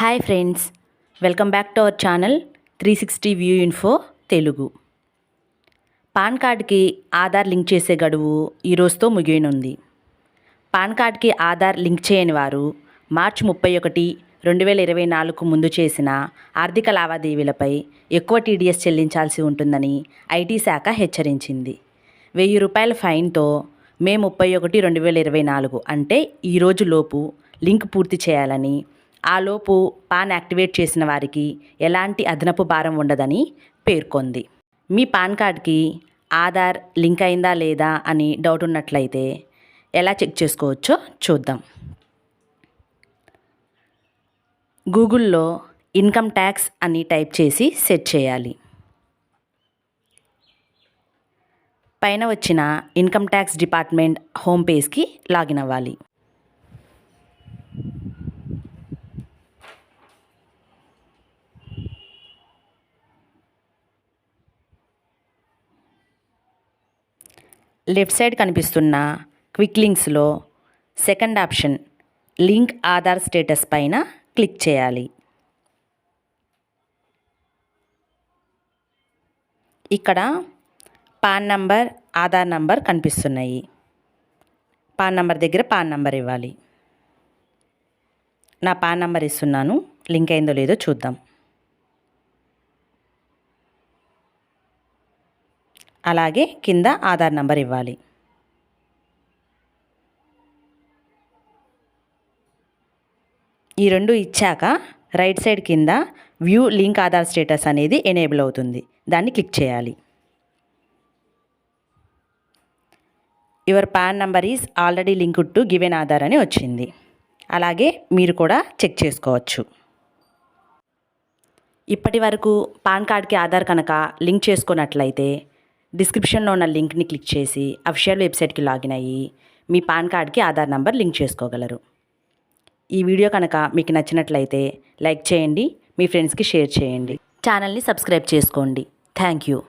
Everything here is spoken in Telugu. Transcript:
Hi friends, welcome back to our channel 360 view info Telugu. Pan కార్డ్కి ఆధార్ లింక్ చేసే గడువు ఈరోజుతో ముగియనుంది. పాన్ కార్డ్కి ఆధార్ లింక్ చేయని వారు మార్చి 31, 2024 ముందు చేసిన ఆర్థిక లావాదేవీలపై ఎక్కువ టీడీఎస్ చెల్లించాల్సి ఉంటుందని ఐటీ శాఖ హెచ్చరించింది. ₹1000 ఫైన్తో మే 31, 2024 అంటే ఈరోజు లోపు లింక్ పూర్తి చేయాలని, ఆలోపు పాన్ యాక్టివేట్ చేసిన వారికి ఎలాంటి అదనపు భారం ఉండదని పేర్కొంది. మీ పాన్ కార్డ్కి ఆధార్ లింక్ అయిందా లేదా అని డౌట్ ఉన్నట్లయితే ఎలా చెక్ చేసుకోవచ్చో చూద్దాం. గూగుల్లో ఇన్కమ్ ట్యాక్స్ అని టైప్ చేసి సెర్చ్ చేయాలి. పైన వచ్చిన ఇన్కమ్ ట్యాక్స్ డిపార్ట్మెంట్ హోమ్ పేజ్కి లాగిన్ అవ్వాలి. లెఫ్ట్ సైడ్ కనిపిస్తున్న క్విక్ లింక్స్లో second option link Aadhaar status పైన క్లిక్ చేయాలి. ఇక్కడ పాన్ నంబర్, ఆధార్ నంబర్ కనిపిస్తున్నాయి. పాన్ నంబర్ దగ్గర పాన్ నంబర్ ఇవ్వాలి. నా పాన్ నంబర్ ఇస్తున్నాను, లింక్ అయిందో లేదో చూద్దాం. అలాగే కింద ఆధార్ నంబర్ ఇవ్వాలి. ఈ రెండు ఇచ్చాక రైట్ సైడ్ కింద వ్యూ లింక్ ఆధార్ స్టేటస్ అనేది ఎనేబుల్ అవుతుంది. దాన్ని క్లిక్ చేయాలి. Your pan number is already linked to given Aadhaar అని వచ్చింది. అలాగే మీరు కూడా చెక్ చేసుకోవచ్చు. ఇప్పటి వరకు పాన్ కార్డ్కి ఆధార్ కనుక లింక్ చేసుకున్నట్లయితే డిస్క్రిప్షన్లో ఉన్న లింక్ని క్లిక్ చేసి అఫీషియల్ వెబ్సైట్కి లాగిన్ అయ్యి మీ పాన్ కార్డ్కి ఆధార్ నంబర్ లింక్ చేసుకోగలరు. ఈ వీడియో కనుక మీకు నచ్చినట్లయితే లైక్ చేయండి, మీ ఫ్రెండ్స్కి షేర్ చేయండి, ఛానల్ని సబ్స్క్రైబ్ చేసుకోండి. Thank you.